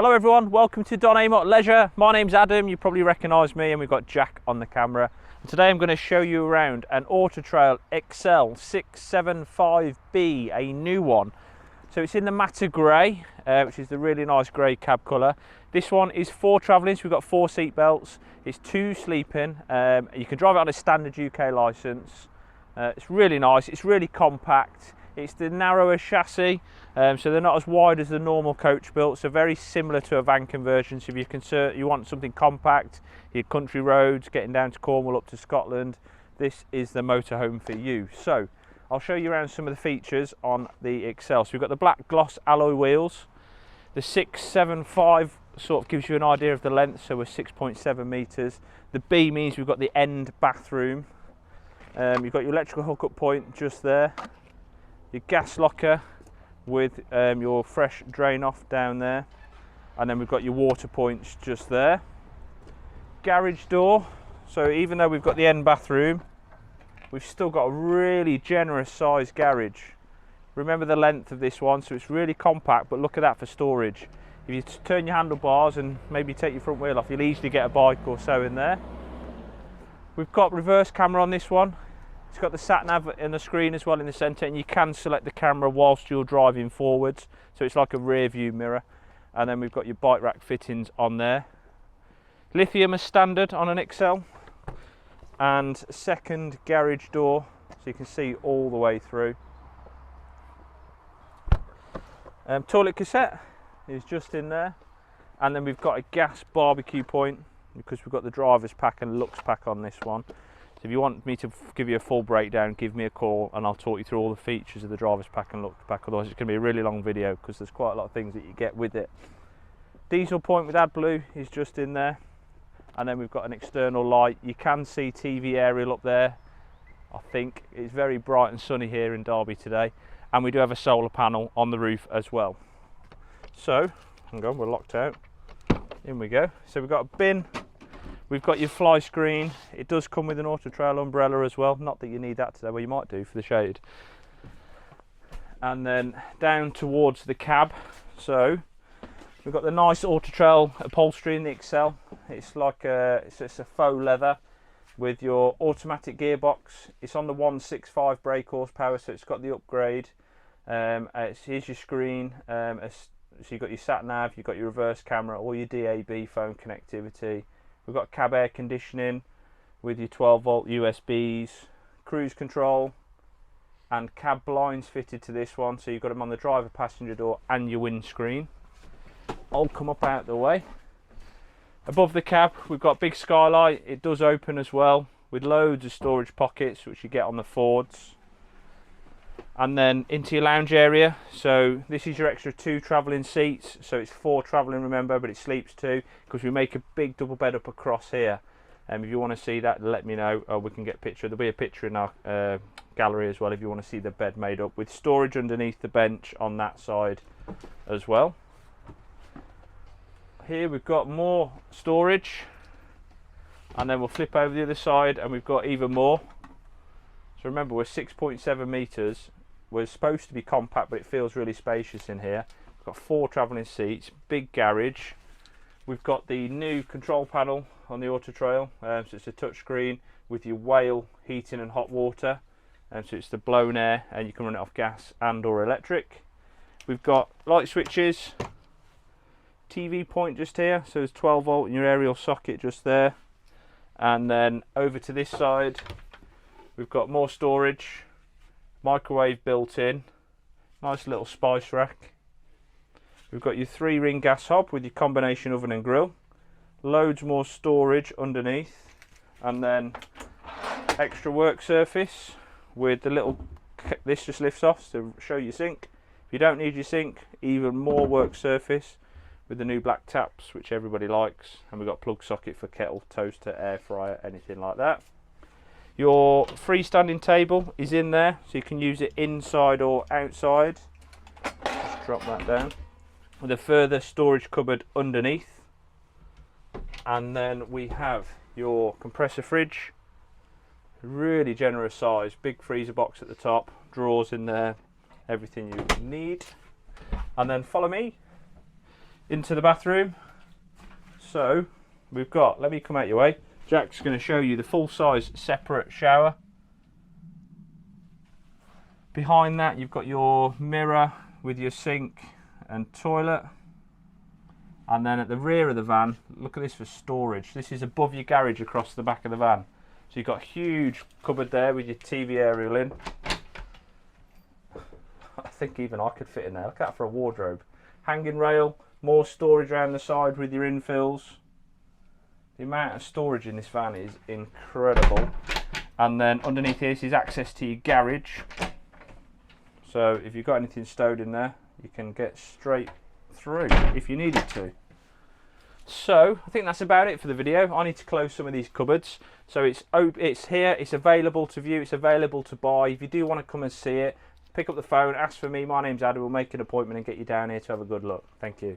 Hello everyone, welcome to Don Amott Leisure. My name's Adam, you probably recognise me, and we've got Jack on the camera. And today I'm going to show you around an Auto Trail XL 675B, a new one. So it's in the matte grey, which is the really nice grey cab colour. This one is 4 travelling, so we've got 4 seat belts. It's 2 sleeping. You can drive it on a standard UK licence. It's really nice, it's really compact. It's the narrower chassis, so they're not as wide as the normal coach built, so very similar to a van conversion. So if you want something compact, your country roads, getting down to Cornwall up to Scotland, this is the motorhome for you. So I'll show you around some of the features on the XL. So we've got the black gloss alloy wheels. The 675 sort of gives you an idea of the length, so we're 6.7 metres. The B means we've got the end bathroom. You've got your electrical hookup point just there. Your gas locker with your fresh drain off down there, and then we've got your water points just there. Garage door, so even though we've got the end bathroom, we've still got a really generous sized garage. Remember the length of this one, so it's really compact, but look at that for storage. If you turn your handlebars and maybe take your front wheel off, you'll easily get a bike or so in there. We've got reverse camera on this one. It's got the sat nav in the screen as well in the centre, and you can select the camera whilst you're driving forwards, so it's like a rear view mirror. And then we've got your bike rack fittings on there. Lithium as standard on an XL, and second garage door, so you can see all the way through. Toilet cassette is just in there, and then we've got a gas barbecue point because we've got the driver's pack and lux pack on this one. So if you want me to give you a full breakdown, give me a call and I'll talk you through all the features of the driver's pack and lux pack. Otherwise it's going to be a really long video because there's quite a lot of things that you get with it. Diesel point with AdBlue is just in there, and then we've got an external light. You can see TV aerial up there. I think it's very bright and sunny here in Derby today, and we do have a solar panel on the roof as well. So hang on, we're locked out. In we go. So we've got a bin. We've got your fly screen. It does come with an Auto Trail umbrella as well. Not that you need that today, well you might do for the shade. And then down towards the cab. So we've got the nice Auto Trail upholstery in the XL. It's like it's a faux leather with your automatic gearbox. It's on the 165 brake horsepower, so it's got the upgrade. Here's your screen. So you've got your sat nav, you've got your reverse camera, all your DAB phone connectivity. We've got cab air conditioning with your 12 volt USBs, cruise control, and cab blinds fitted to this one, so you've got them on the driver passenger door and your windscreen. I'll come up out the way. Above the cab we've got big skylight. It does open as well with loads of storage pockets which you get on the Fords. And then into your lounge area, so this is your extra 2 travelling seats, so it's 4 travelling, remember, but it sleeps 2 because we make a big double bed up across here. If you want to see that, let me know, or we can get a picture. There'll be a picture in our gallery as well if you want to see the bed made up, with storage underneath the bench on that side as well. Here we've got more storage, and then we'll flip over the other side and we've got even more. So remember, we're 6.7 metres. We're supposed to be compact, but it feels really spacious in here. We've got 4 travelling seats, big garage. We've got the new control panel on the Auto Trail, so it's a touch screen with your whale heating and hot water. So it's the blown air, and you can run it off gas and or electric. We've got light switches, TV point just here, so there's 12 volt in your aerial socket just there. And then over to this side, we've got more storage, microwave built in, nice little spice rack. We've got your 3-ring gas hob with your combination oven and grill, loads more storage underneath, and then extra work surface with the little, this just lifts off to show your sink. If you don't need your sink, even more work surface with the new black taps, which everybody likes. And we've got plug socket for kettle, toaster, air fryer, anything like that. Your freestanding table is in there, so you can use it inside or outside. Just drop that down. With a further storage cupboard underneath. And then we have your compressor fridge. Really generous size, big freezer box at the top, drawers in there, everything you need. And then follow me into the bathroom. So we've got, let me come out your way, Jack's going to show you the full size separate shower. Behind that you've got your mirror with your sink and toilet. And then at the rear of the van, look at this for storage. This is above your garage across the back of the van. So you've got a huge cupboard there with your TV aerial in. I think even I could fit in there. Look out for a wardrobe. Hanging rail, more storage around the side with your infills. The amount of storage in this van is incredible. And then underneath here is access to your garage. So if you've got anything stowed in there, you can get straight through if you needed to. So I think that's about it for the video. I need to close some of these cupboards. So it's here, it's available to view, it's available to buy. If you do want to come and see it, pick up the phone, ask for me. My name's Adam. We'll make an appointment and get you down here to have a good look. Thank you.